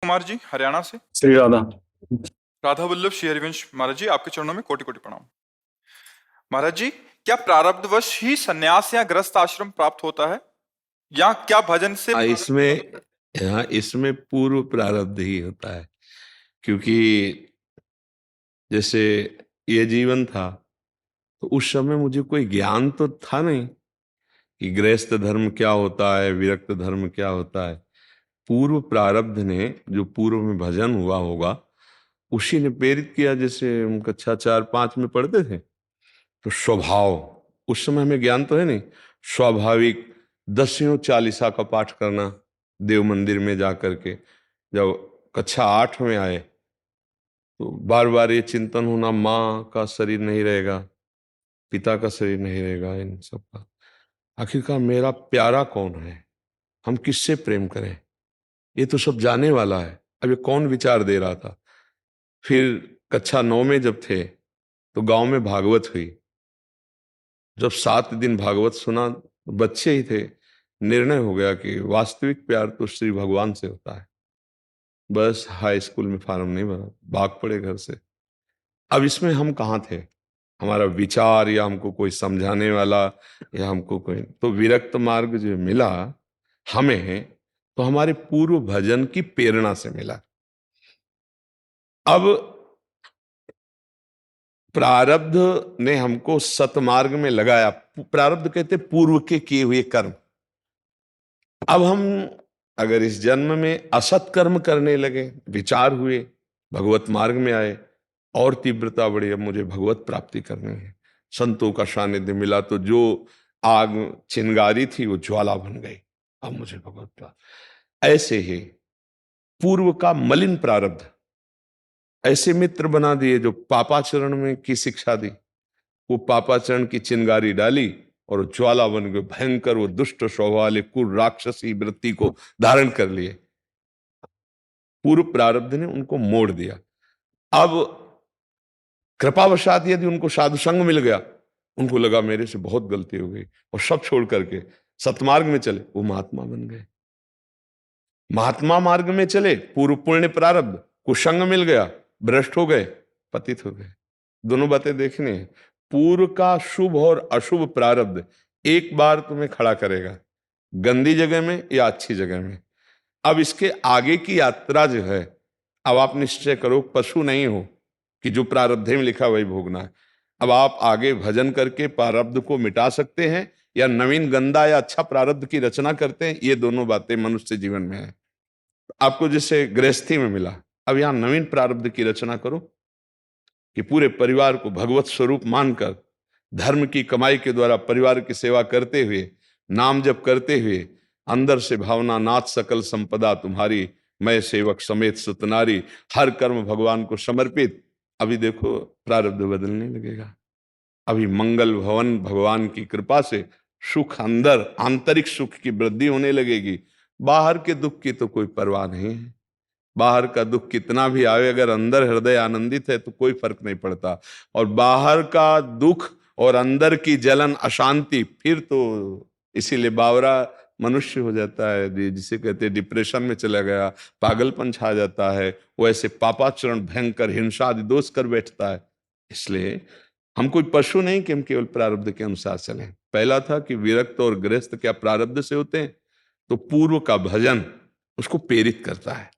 कुमार जी हरियाणा से। श्री राधा। राधा वल्लभ श्री हरिवंश महाराज जी, आपके चरणों में कोटि कोटि प्रणाम। महाराज जी, क्या प्रारब्धवश ही सन्यास या गृहस्थ आश्रम प्राप्त होता है, या क्या भजन से इसमें पूर्व प्रारब्ध ही होता है, क्योंकि जैसे ये जीवन था तो उस समय मुझे कोई ज्ञान तो था नहीं कि गृहस्थ धर्म क्या होता है, विरक्त धर्म क्या होता है। पूर्व प्रारब्ध ने, जो पूर्व में भजन हुआ होगा, उसी ने प्रेरित किया। जैसे हम कक्षा 4-5 में पढ़ते थे तो स्वभाव, उस समय हमें ज्ञान तो है नहीं, स्वाभाविक 10 चालीसा का पाठ करना देव मंदिर में जा करके। जब कक्षा 8 में आए तो बार बार ये चिंतन होना, माँ का शरीर नहीं रहेगा, पिता का शरीर नहीं रहेगा, इन सब का आखिरकार मेरा प्यारा कौन है, हम किससे प्रेम करें, ये तो सब जाने वाला है। अब ये कौन विचार दे रहा था। फिर कक्षा 9 में जब थे तो गांव में भागवत हुई। जब 7 दिन भागवत सुना, बच्चे ही थे, निर्णय हो गया कि वास्तविक प्यार तो श्री भगवान से होता है। बस हाई स्कूल में फार्म नहीं भरा, भाग पड़े घर से। अब इसमें हम कहाँ थे, हमारा विचार या हमको कोई समझाने वाला या हमको कोई, तो विरक्त मार्ग जो मिला हमें तो हमारे पूर्व भजन की प्रेरणा से मिला। अब प्रारब्ध ने हमको सतमार्ग में लगाया। प्रारब्ध कहते पूर्व के किए हुए कर्म। अब हम अगर इस जन्म में असत कर्म करने लगे, विचार हुए, भगवत मार्ग में आए, और तीव्रता बढ़ी, अब मुझे भगवत प्राप्ति करनी है, संतों का सानिध्य मिला, तो जो आग चिंगारी थी वो ज्वाला बन गई, अब मुझे भगवत प्राप्ति। ऐसे ही पूर्व का मलिन प्रारब्ध ऐसे मित्र बना दिए जो पापाचरण में की शिक्षा दी, वो पापाचरण की चिंगारी डाली और ज्वाला बन गए, भयंकर वो दुष्ट स्वभाव वाले कुल राक्षसी वृत्ति को धारण कर लिए। पूर्व प्रारब्ध ने उनको मोड़ दिया। अब कृपावशात यदि उनको साधु संग मिल गया, उनको लगा मेरे से बहुत गलती हो गई, और सब छोड़ करके सतमार्ग में चले, वो महात्मा बन गए। महात्मा मार्ग में चले, पूर्व पुण्य प्रारब्ध, कुसंग मिल गया, भ्रष्ट हो गए, पतित हो गए। दोनों बातें देखनी है। पूर्व का शुभ और अशुभ प्रारब्ध एक बार तुम्हें खड़ा करेगा, गंदी जगह में या अच्छी जगह में। अब इसके आगे की यात्रा जो है, अब आप निश्चय करो, पशु नहीं हो कि जो प्रारब्ध में लिखा वही भोगना है। अब आप आगे भजन करके प्रारब्ध को मिटा सकते हैं, या नवीन गंदा या अच्छा प्रारब्ध की रचना करते हैं। ये दोनों बातें मनुष्य जीवन में है। आपको जैसे गृहस्थी में मिला, अब यहां नवीन प्रारब्ध की रचना करो कि पूरे परिवार को भगवत स्वरूप मानकर धर्म की कमाई के द्वारा परिवार की सेवा करते हुए, नाम जप करते हुए, अंदर से भावना, नाथ सकल संपदा तुम्हारी, मैं सेवक समेत सुतनारी, हर कर्म भगवान को समर्पित। अभी देखो प्रारब्ध बदलने लगेगा। अभी मंगल भवन भगवान की कृपा से सुख, अंदर आंतरिक सुख की वृद्धि होने लगेगी। बाहर के दुख की तो कोई परवाह नहीं है। बाहर का दुख कितना भी आवे, अगर अंदर हृदय आनंदित है तो कोई फर्क नहीं पड़ता। और बाहर का दुख और अंदर की जलन, अशांति, फिर तो इसीलिए बावरा मनुष्य हो जाता है, जिसे कहते हैं डिप्रेशन में चला गया, पागलपन छा जाता है, वैसे पापाचरण, भयंकर हिंसा आदि दोष कर बैठता है। इसलिए हम कोई पशु नहीं कि हम केवल प्रारब्ध के अनुसार चलें। पहला था कि विरक्त और गृहस्थ क्या प्रारब्ध से होते हैं, तो पूर्व का भजन उसको प्रेरित करता है,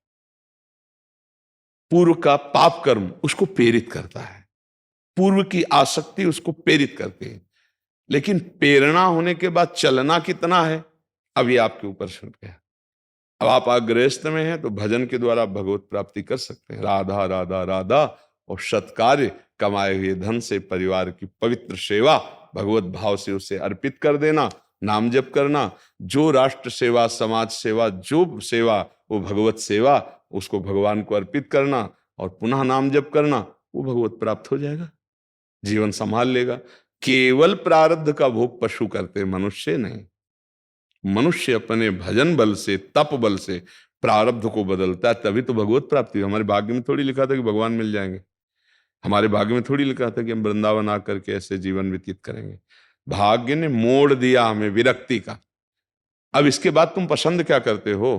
पूर्व का पाप कर्म उसको प्रेरित करता है, पूर्व की आसक्ति उसको प्रेरित करती है। लेकिन प्रेरणा होने के बाद चलना कितना है, अब ये आपके ऊपर छूट गया। अब आप गृहस्थ में हैं तो भजन के द्वारा भगवत प्राप्ति कर सकते हैं। राधा राधा राधा, और सत्कार्य, कमाए हुए धन से परिवार की पवित्र सेवा भगवत भाव से उसे अर्पित कर देना, नाम जप करना। जो राष्ट्र सेवा, समाज सेवा, जो सेवा वो भगवत सेवा, उसको भगवान को अर्पित करना और पुनः नाम जप करना, वो भगवत प्राप्त हो जाएगा, जीवन संभाल लेगा। केवल प्रारब्ध का भोग पशु करते, मनुष्य नहीं। मनुष्य अपने भजन बल से, तप बल से प्रारब्ध को बदलता है, तभी तो भगवत प्राप्ति। हमारे भाग्य में थोड़ी लिखा था कि भगवान मिल जाएंगे, हमारे भाग्य में थोड़ी लिखा था कि हम वृंदावन आकर के ऐसे जीवन व्यतीत करेंगे। भाग्य ने मोड़ दिया हमें विरक्ति का। अब इसके बाद तुम पसंद क्या करते हो,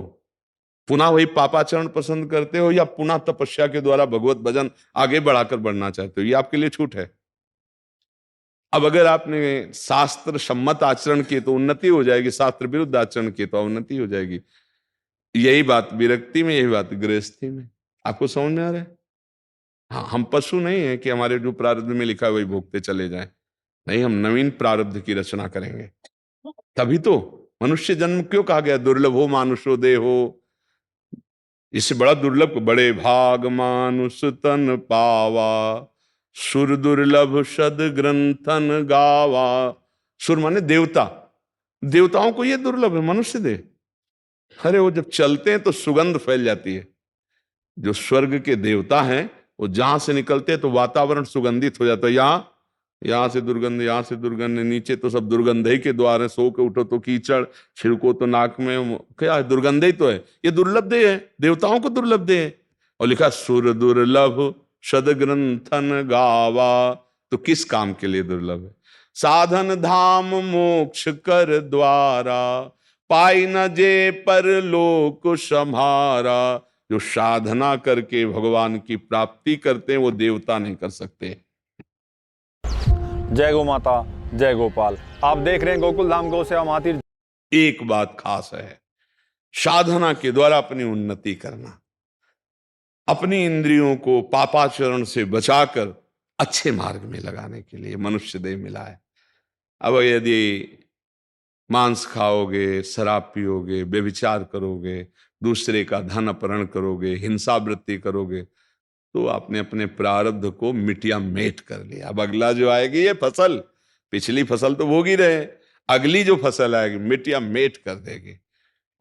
पुनः वही पापाचरण पसंद करते हो या पुनः तपस्या के द्वारा भगवत भजन आगे बढ़ाकर बढ़ना चाहते हो, ये आपके लिए छूट है। अब अगर आपने शास्त्र सम्मत आचरण किए तो उन्नति हो जाएगी, शास्त्र विरुद्ध आचरण किए तो अवनति हो जाएगी। यही बात विरक्ति में, यही बात गृहस्थी में। आपको समझ में आ रहा है? हाँ, हम पशु नहीं है कि हमारे जो प्रारब्ध में लिखा है वही भोगते चले जाएं। नहीं, हम नवीन प्रारब्ध की रचना करेंगे। तभी तो मनुष्य जन्म क्यों कहा गया दुर्लभ हो मानुषो देहो, इससे बड़ा दुर्लभ बड़े भाग मानुष तन पावा, सुर दुर्लभ सद ग्रंथन गावा। सुर माने देवता, देवताओं को ये दुर्लभ है मनुष्य दे। अरे वो जब चलते हैं तो सुगंध फैल जाती है। जो स्वर्ग के देवता हैं वो जहां से निकलते हैं तो वातावरण सुगंधित हो जाता है। यहां से दुर्गंध, यहां से दुर्गंध, नीचे तो सब दुर्गंध ही के द्वार है। सो के उठो तो कीचड़, छिड़को तो नाक में, क्या है, दुर्गंध ही तो है। ये दुर्लभ देह है, देवताओं को दुर्लभ देह है। और लिखा सुर दुर्लभ सद ग्रंथन गावा, तो किस काम के लिए दुर्लभ है? साधन धाम मोक्ष कर द्वारा, पाई न जे पर लोक सम्हारा। जो साधना करके भगवान की प्राप्ति करते हैं वो देवता नहीं कर सकते। जय गौ माता, जय गोपाल। आप देख रहे हैं गोकुल धाम गौ सेवा महातीर्थ। एक बात खास है, साधना के द्वारा अपनी उन्नति करना, अपनी इंद्रियों को पापाचरण से बचाकर अच्छे मार्ग में लगाने के लिए मनुष्य देह मिला है। अब यदि मांस खाओगे, शराब पियोगे, व्यभिचार करोगे, दूसरे का धन अपहरण करोगे, हिंसा वृत्ति करोगे, तो आपने अपने प्रारब्ध को मिटिया मेट कर लिया। अब अगला जो आएगी ये फसल, पिछली फसल तो भोग ही रहे, अगली जो फसल आएगी मिटिया मेट कर देगी।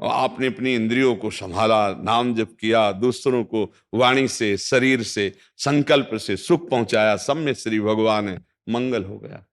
और आपने अपनी इंद्रियों को संभाला, नाम जप किया, दूसरों को वाणी से, शरीर से, संकल्प से सुख पहुंचाया, सब में श्री भगवान है, मंगल हो गया।